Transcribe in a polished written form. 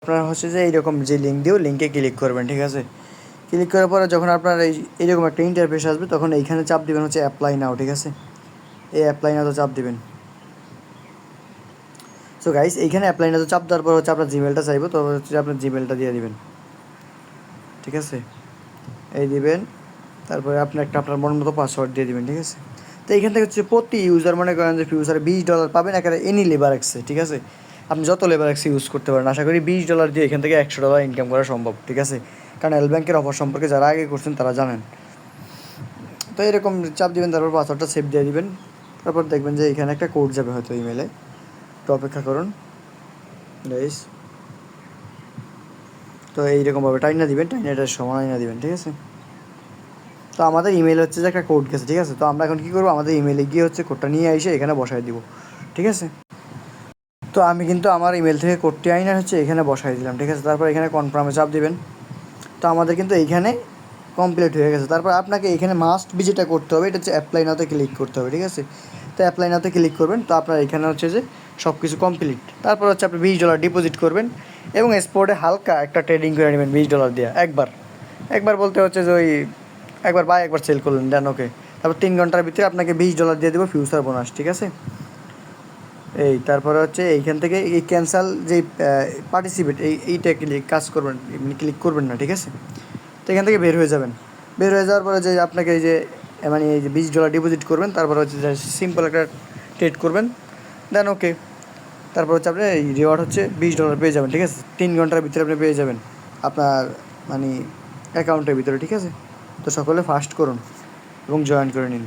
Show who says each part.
Speaker 1: আপনার হচ্ছে যে এইরকম যে লিঙ্ক দিও লিঙ্কে ক্লিক করবেন, ঠিক আছে। ক্লিক করার পরে যখন আপনার এইরকম একটা ইন্টারফেস আসবে তখন এইখানে চাপ দিবেন হচ্ছে অ্যাপ্লাই নাও, ঠিক আছে। এই অ্যাপ্লাই নাও তো চাপ দিবেন। সো গাইস এইখানে অ্যাপ্লাই নাও তো চাপ দেওয়ার পর হচ্ছে আপনার জিমেলটা চাইবো, তো হচ্ছে আপনার জিমেলটা দিয়ে দিবেন, ঠিক আছে। এই দিবেন, তারপরে আপনি একটা আপনার মন মতো পাসওয়ার্ড দিয়ে দিবেন, ঠিক আছে। তো এইখান থেকে হচ্ছে প্রতি ইউজার মনে করেন যে ফিউচারে $20 পাবেন একেবারে এনি লেবার এক্সে, ঠিক আছে। আপনি যত লেবার এক্সে ইউজ করতে পারেন, আশা করি $20 দিয়ে এখান থেকে $100 ইনকাম করা সম্ভব, ঠিক আছে। কারণ এল ব্যাংকের অফার সম্পর্কে যারা আগে করছেন তারা জানেন। তো এরকম চাপ দিবেন, তারপর পাসওয়ার্ডটা সেভ দিয়ে দিবেন। তারপর দেখবেন যে এখানে একটা কোড যাবে হয়তো ইমেলে, তো অপেক্ষা করুন গাইস। তো এইরকমভাবে টাইনা দিবেন, টাইনা এটার সময় না দিবেন, ঠিক আছে। তো আমাদের ইমেল হচ্ছে যে একটা কোড গেছে, ঠিক আছে। তো আমরা এখন কী করবো, আমাদের ইমেলে গিয়ে হচ্ছে কোডটা নিয়ে এসে এখানে বসাই দিব, ঠিক আছে। তো আমি কিন্তু আমার ইমেল থেকে কোডটি আইনা হচ্ছে এখানে বসাই দিলাম, ঠিক আছে। তারপর এখানে কনফার্মে চাপ দিবেন। তো আমাদের কিন্তু এইখানে কমপ্লিট হয়ে গেছে। তারপর আপনাকে এখানে মাস্ট বি যেটা করতে হবে, এটা হচ্ছে অ্যাপ্লাই নাওতে ক্লিক করতে হবে, ঠিক আছে। তো অ্যাপ্লাই নাওতে ক্লিক করবেন, তো আপনার এখানে হচ্ছে যে সব কিছু কমপ্লিট। তারপর হচ্ছে আপনি $20 ডিপোজিট করবেন এবং স্পটে হালকা একটা ট্রেডিং করে নেবেন $20 দিয়ে একবার বলতে হচ্ছে যে ওই একবার বাই একবার সেল করলেন, দেন ওকে। তারপর 3 ঘন্টার ভিতরে আপনাকে $20 দিয়ে দেবো ফিউচার বোনাস, ঠিক আছে। তারপরে হচ্ছে এইখান থেকে এই ক্যান্সেল যে পার্টিসিপেট এইটা কাজ করবেন, এমনি ক্লিক করবেন না, ঠিক আছে। তো এখান থেকে বের হয়ে যাবেন। বের হয়ে যাওয়ার পরে যে আপনাকে এই যে মানে এই যে $20 ডিপোজিট করবেন, তারপর হচ্ছে যে সিম্পল একটা ট্রেড করবেন, দেন ওকে। তারপর হচ্ছে আপনি এই রিওয়ার্ড হচ্ছে $20 পেয়ে যাবেন, ঠিক আছে। 3 ঘন্টার ভিতরে আপনি পেয়ে যাবেন আপনার মানে অ্যাকাউন্টের ভিতরে, ঠিক আছে। তো সকলে ফাস্ট করুন এবং জয়েন করে নিন।